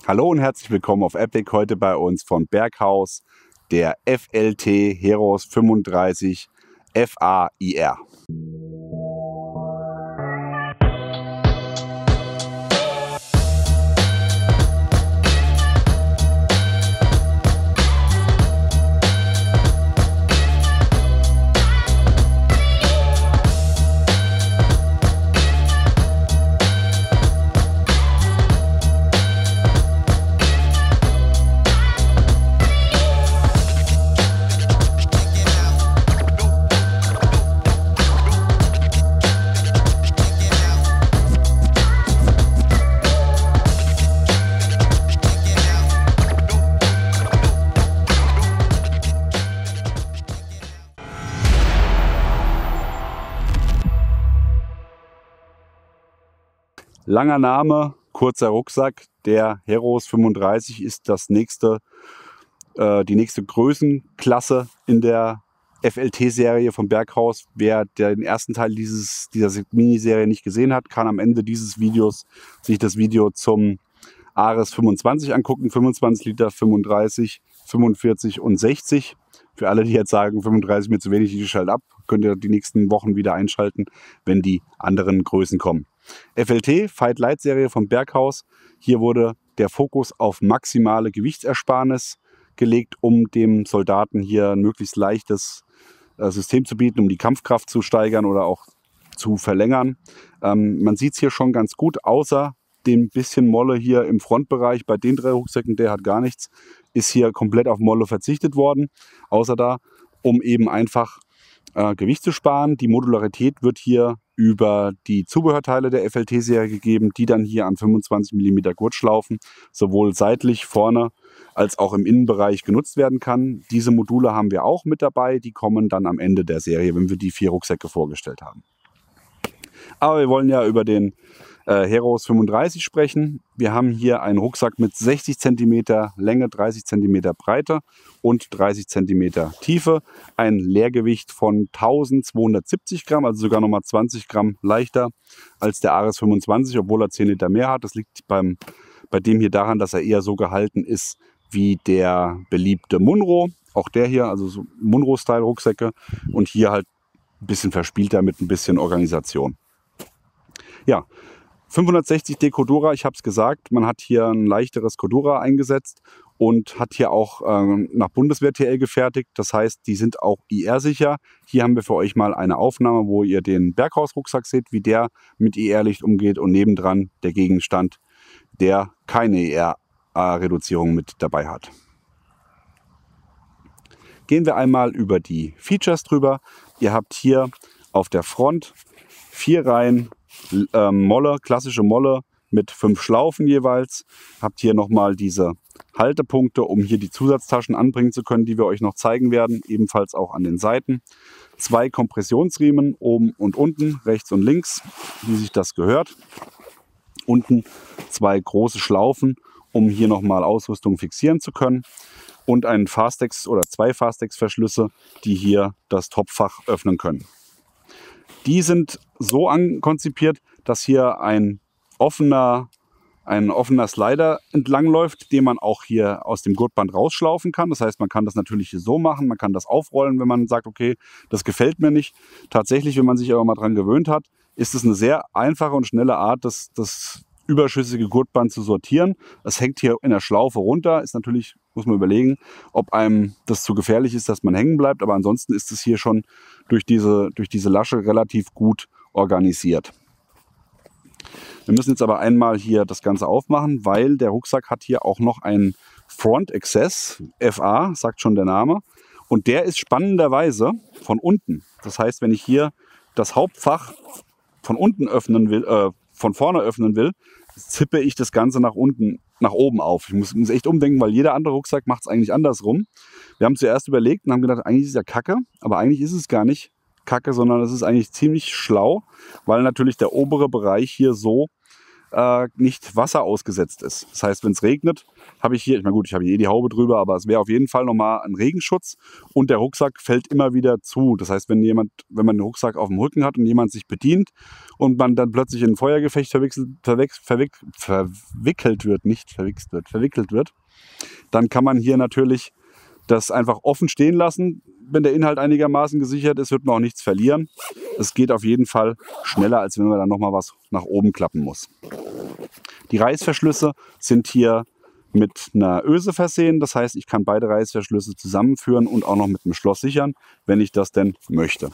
Hallo und herzlich willkommen auf Epic. Heute bei uns von Berghaus der FLT Heros 35 FAIR. Langer Name, kurzer Rucksack. Der Heros 35 ist die nächste Größenklasse in der FLT-Serie vom Berghaus. Wer den ersten Teil dieser Miniserie nicht gesehen hat, kann am Ende dieses Videos sich das Video zum Ares 25 angucken. 25 Liter, 35, 45 und 60. Für alle, die jetzt sagen, 35 mir zu wenig, ich schalte ab, könnt ihr die nächsten Wochen wieder einschalten, wenn die anderen Größen kommen. FLT, Fight Light Serie vom Berghaus. Hier wurde der Fokus auf maximale Gewichtsersparnis gelegt, um dem Soldaten hier ein möglichst leichtes System zu bieten, um die Kampfkraft zu steigern oder auch zu verlängern. Man sieht es hier schon ganz gut, außer dem bisschen Molle hier im Frontbereich. Bei den 3 Rucksäcken, der hat gar nichts, ist hier komplett auf Molle verzichtet worden, außer da, um eben einfach Gewicht zu sparen. Die Modularität wird hier über die Zubehörteile der FLT-Serie gegeben, die dann hier an 25 mm Gurtschlaufen sowohl seitlich vorne als auch im Innenbereich genutzt werden kann. Diese Module haben wir auch mit dabei, die kommen dann am Ende der Serie, wenn wir die 4 Rucksäcke vorgestellt haben. Aber wir wollen ja über den Heros 35 sprechen. Wir haben hier einen Rucksack mit 60 cm Länge, 30 cm Breite und 30 cm Tiefe. Ein Leergewicht von 1270 Gramm, also sogar nochmal 20 Gramm leichter als der Ares 25, obwohl er 10 Liter mehr hat. Das liegt bei dem hier daran, dass er eher so gehalten ist wie der beliebte Munro. Auch der hier, also so Munro-Style-Rucksäcke, und hier halt ein bisschen verspielter mit ein bisschen Organisation. Ja, 560D Cordura, ich habe es gesagt, man hat hier ein leichteres Cordura eingesetzt und hat hier auch nach Bundeswehr-TL gefertigt. Das heißt, die sind auch IR-sicher. Hier haben wir für euch mal eine Aufnahme, wo ihr den Berghaus-Rucksack seht, wie der mit IR-Licht umgeht, und nebendran der Gegenstand, der keine IR-Reduzierung mit dabei hat. Gehen wir einmal über die Features drüber. Ihr habt hier auf der Front 4 Reihen Molle, klassische Molle mit 5 Schlaufen jeweils. Habt hier nochmal diese Haltepunkte, um hier die Zusatztaschen anbringen zu können, die wir euch noch zeigen werden, ebenfalls auch an den Seiten. 2 Kompressionsriemen oben und unten, rechts und links, wie sich das gehört. Unten 2 große Schlaufen, um hier nochmal Ausrüstung fixieren zu können. Und einen Fastex oder 2 Fastex-Verschlüsse, die hier das Topfach öffnen können. Die sind so konzipiert, dass hier ein offener Slider entlangläuft, den man auch hier aus dem Gurtband rausschlaufen kann. Das heißt, man kann das natürlich so machen, man kann das aufrollen, wenn man sagt, okay, das gefällt mir nicht. Tatsächlich, wenn man sich aber mal dran gewöhnt hat, ist es eine sehr einfache und schnelle Art, das überschüssige Gurtband zu sortieren. Es hängt hier in der Schlaufe runter, ist natürlich, muss man überlegen, ob einem das zu gefährlich ist, dass man hängen bleibt, aber ansonsten ist es hier schon durch diese Lasche relativ gut organisiert. Wir müssen jetzt aber einmal hier das Ganze aufmachen, weil der Rucksack hat hier auch noch einen Front Access, FA, sagt schon der Name, und der ist spannenderweise von unten. Das heißt, wenn ich hier das Hauptfach von unten öffnen will, von vorne öffnen will, zippe ich das Ganze nach oben auf. Ich muss echt umdenken, weil jeder andere Rucksack macht es eigentlich andersrum. Wir haben zuerst überlegt und haben gedacht, eigentlich ist es ja Kacke, aber eigentlich ist es gar nicht Kacke, sondern es ist eigentlich ziemlich schlau, weil natürlich der obere Bereich hier so nicht Wasser ausgesetzt ist. Das heißt, wenn es regnet, habe ich hier, ich meine gut, ich habe hier die Haube drüber, aber es wäre auf jeden Fall nochmal ein Regenschutz und der Rucksack fällt immer wieder zu. Das heißt, wenn man den Rucksack auf dem Rücken hat und jemand sich bedient und man dann plötzlich in ein Feuergefecht verwickelt wird, dann kann man hier natürlich das einfach offen stehen lassen. Wenn der Inhalt einigermaßen gesichert ist, wird man auch nichts verlieren. Es geht auf jeden Fall schneller, als wenn man dann nochmal was nach oben klappen muss. Die Reißverschlüsse sind hier mit einer Öse versehen. Das heißt, ich kann beide Reißverschlüsse zusammenführen und auch noch mit einem Schloss sichern, wenn ich das denn möchte.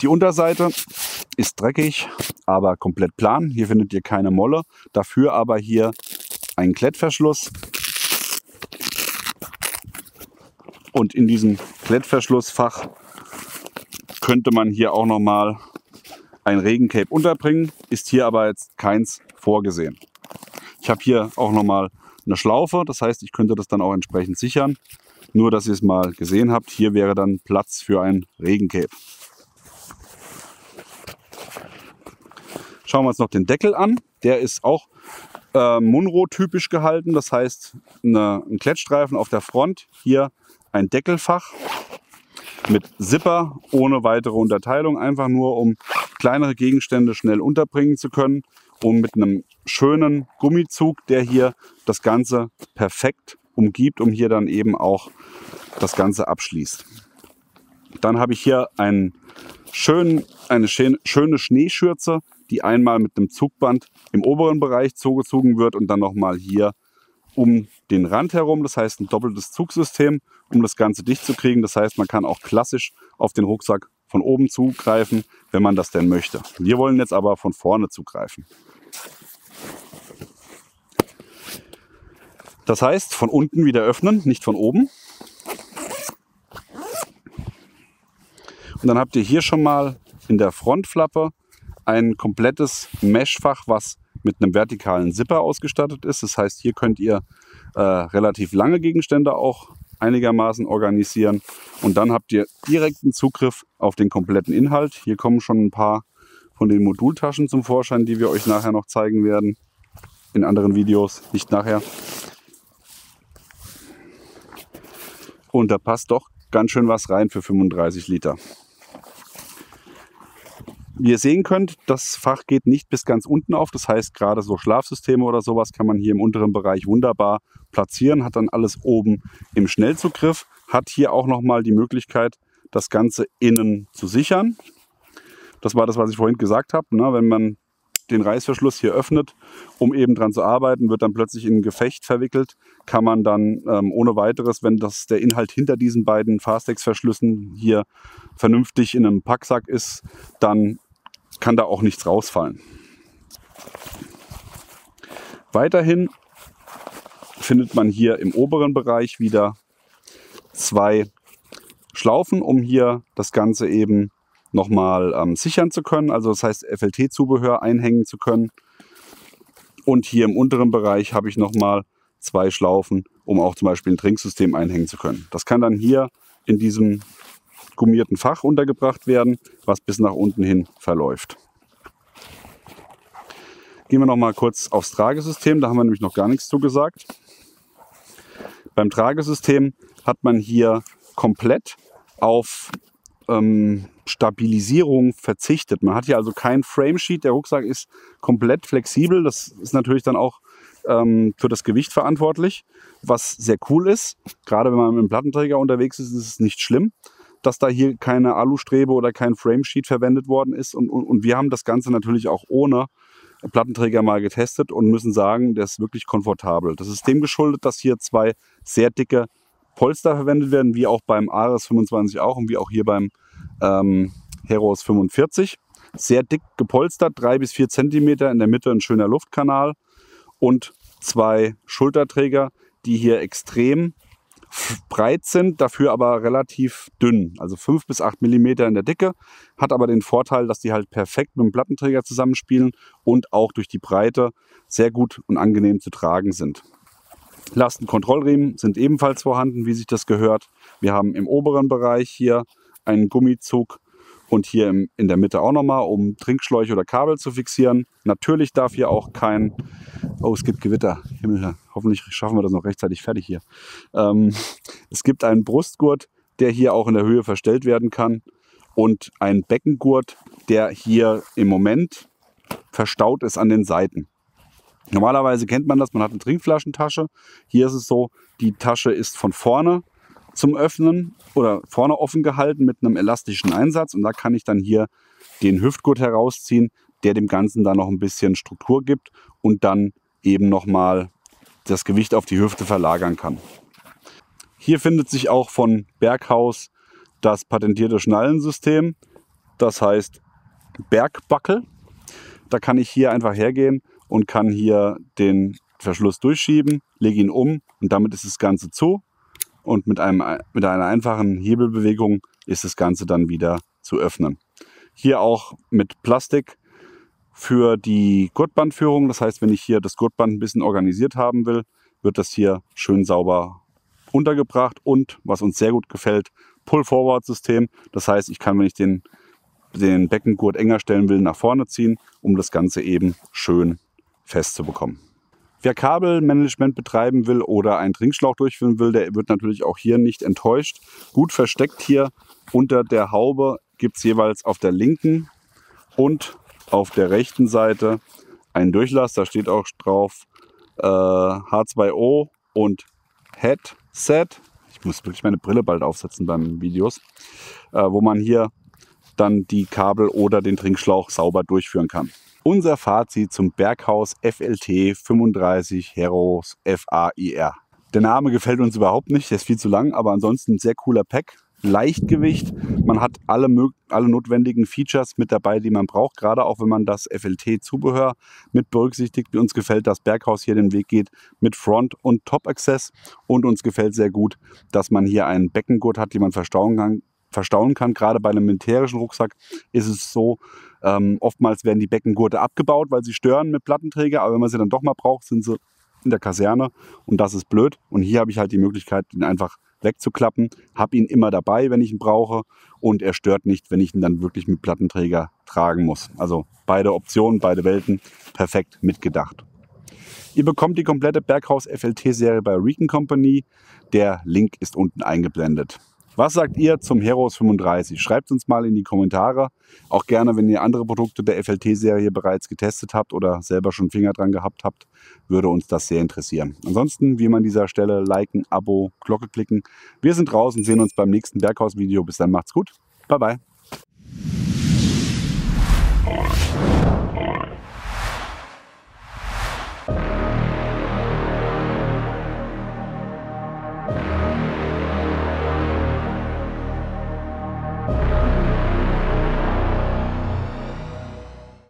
Die Unterseite ist dreckig, aber komplett plan. Hier findet ihr keine Molle. Dafür aber hier einen Klettverschluss. Und in diesem Klettverschlussfach könnte man hier auch nochmal ein Regencape unterbringen. Ist hier aber jetzt keins vorgesehen. Ich habe hier auch nochmal eine Schlaufe. Das heißt, ich könnte das dann auch entsprechend sichern. Nur, dass ihr es mal gesehen habt. Hier wäre dann Platz für ein Regencape. Schauen wir uns noch den Deckel an. Der ist auch Munro-typisch gehalten. Das heißt, ein Klettstreifen auf der Front. Hier ein Deckelfach mit Zipper ohne weitere Unterteilung. Einfach nur, um kleinere Gegenstände schnell unterbringen zu können. Und mit einem schönen Gummizug, der hier das Ganze perfekt umgibt, um hier dann eben auch das Ganze abschließt. Dann habe ich hier eine schöne Schneeschürze, die einmal mit einem Zugband im oberen Bereich zugezogen wird und dann nochmal hier um den Rand herum. Das heißt, ein doppeltes Zugsystem, um das Ganze dicht zu kriegen. Das heißt, man kann auch klassisch auf den Rucksack von oben zugreifen, wenn man das denn möchte. Wir wollen jetzt aber von vorne zugreifen. Das heißt, von unten wieder öffnen, nicht von oben. Und dann habt ihr hier schon mal in der Frontflappe ein komplettes Meshfach, was mit einem vertikalen Zipper ausgestattet ist. Das heißt, hier könnt ihr relativ lange Gegenstände auch einigermaßen organisieren. Und dann habt ihr direkten Zugriff auf den kompletten Inhalt. Hier kommen schon ein paar von den Modultaschen zum Vorschein, die wir euch nachher noch zeigen werden. In anderen Videos, nicht nachher. Und da passt doch ganz schön was rein für 35 Liter. Wie ihr sehen könnt, das Fach geht nicht bis ganz unten auf. Das heißt, gerade so Schlafsysteme oder sowas kann man hier im unteren Bereich wunderbar platzieren. Hat dann alles oben im Schnellzugriff. Hat hier auch nochmal die Möglichkeit, das Ganze innen zu sichern. Das war das, was ich vorhin gesagt habe. Wenn man den Reißverschluss hier öffnet, um eben dran zu arbeiten, wird dann plötzlich in ein Gefecht verwickelt. Kann man dann ohne weiteres, wenn der Inhalt hinter diesen beiden Fastex-Verschlüssen hier vernünftig in einem Packsack ist, dann kann da auch nichts rausfallen. Weiterhin findet man hier im oberen Bereich wieder zwei Schlaufen, um hier das Ganze eben nochmal sichern zu können. Also das heißt, FLT-Zubehör einhängen zu können. Und hier im unteren Bereich habe ich nochmal zwei Schlaufen, um auch zum Beispiel ein Trinksystem einhängen zu können. Das kann dann hier in diesem gummierten Fach untergebracht werden, was bis nach unten hin verläuft. Gehen wir noch mal kurz aufs Tragesystem, da haben wir nämlich noch gar nichts zu gesagt. Beim Tragesystem hat man hier komplett auf Stabilisierung verzichtet. Man hat hier also kein Framesheet, der Rucksack ist komplett flexibel. Das ist natürlich dann auch für das Gewicht verantwortlich, was sehr cool ist. Gerade wenn man mit einem Plattenträger unterwegs ist, ist es nicht schlimm, dass da hier keine Alustrebe oder kein Framesheet verwendet worden ist. Und wir haben das Ganze natürlich auch ohne Plattenträger mal getestet und müssen sagen, der ist wirklich komfortabel. Das ist dem geschuldet, dass hier zwei sehr dicke Polster verwendet werden, wie auch beim Ares 25 auch und wie auch hier beim Heros 45. Sehr dick gepolstert, 3 bis 4 cm, in der Mitte ein schöner Luftkanal und zwei Schulterträger, die hier extrem breit sind, dafür aber relativ dünn, also 5 bis 8 mm in der Dicke, hat aber den Vorteil, dass die halt perfekt mit dem Plattenträger zusammenspielen und auch durch die Breite sehr gut und angenehm zu tragen sind. Lastenkontrollriemen sind ebenfalls vorhanden, wie sich das gehört. Wir haben im oberen Bereich hier einen Gummizug, Und hier in der Mitte auch nochmal, um Trinkschläuche oder Kabel zu fixieren. Natürlich darf hier auch kein... Oh, es gibt Gewitter. Himmel, hoffentlich schaffen wir das noch rechtzeitig fertig hier. Es gibt einen Brustgurt, der hier auch in der Höhe verstellt werden kann. Und einen Beckengurt, der hier im Moment verstaut ist an den Seiten. Normalerweise kennt man das, man hat eine Trinkflaschentasche. Hier ist es so, die Tasche ist von vorne zum Öffnen oder vorne offen gehalten mit einem elastischen Einsatz. Und da kann ich dann hier den Hüftgurt herausziehen, der dem Ganzen dann noch ein bisschen Struktur gibt und dann eben nochmal das Gewicht auf die Hüfte verlagern kann. Hier findet sich auch von Berghaus das patentierte Schnallensystem. Das heißt Bergbackel. Da kann ich hier einfach hergehen und kann hier den Verschluss durchschieben, lege ihn um und damit ist das Ganze zu. Und mit einer einfachen Hebelbewegung ist das Ganze dann wieder zu öffnen. Hier auch mit Plastik für die Gurtbandführung. Das heißt, wenn ich hier das Gurtband ein bisschen organisiert haben will, wird das hier schön sauber untergebracht. Und was uns sehr gut gefällt, Pull-Forward-System. Das heißt, ich kann, wenn ich den Beckengurt enger stellen will, nach vorne ziehen, um das Ganze eben schön fest zu bekommen. Wer Kabelmanagement betreiben will oder einen Trinkschlauch durchführen will, der wird natürlich auch hier nicht enttäuscht. Gut versteckt hier unter der Haube gibt es jeweils auf der linken und auf der rechten Seite einen Durchlass. Da steht auch drauf H2O und Headset. Ich muss wirklich meine Brille bald aufsetzen beim Videos, wo man hier dann die Kabel oder den Trinkschlauch sauber durchführen kann. Unser Fazit zum Berghaus FLT 35 Heros FAIR. Der Name gefällt uns überhaupt nicht, der ist viel zu lang, aber ansonsten ein sehr cooler Pack. Leichtgewicht, man hat alle notwendigen Features mit dabei, die man braucht, gerade auch wenn man das FLT-Zubehör mit berücksichtigt. Uns gefällt, dass Berghaus hier den Weg geht mit Front- und Top-Access und uns gefällt sehr gut, dass man hier einen Beckengurt hat, den man verstauen kann. Gerade bei einem militärischen Rucksack ist es so, oftmals werden die Beckengurte abgebaut, weil sie stören mit Plattenträger, aber wenn man sie dann doch mal braucht, sind sie in der Kaserne und das ist blöd. Und hier habe ich halt die Möglichkeit, ihn einfach wegzuklappen, habe ihn immer dabei, wenn ich ihn brauche und er stört nicht, wenn ich ihn dann wirklich mit Plattenträger tragen muss. Also beide Optionen, beide Welten, perfekt mitgedacht. Ihr bekommt die komplette Berghaus FLT-Serie bei Recon Company. Der Link ist unten eingeblendet. Was sagt ihr zum Heros 35? Schreibt uns mal in die Kommentare. Auch gerne, wenn ihr andere Produkte der FLT-Serie bereits getestet habt oder selber schon Finger dran gehabt habt, würde uns das sehr interessieren. Ansonsten, wie immer an dieser Stelle, liken, Abo, Glocke klicken. Wir sind raus und sehen uns beim nächsten Berghaus-Video. Bis dann, macht's gut. Bye, bye.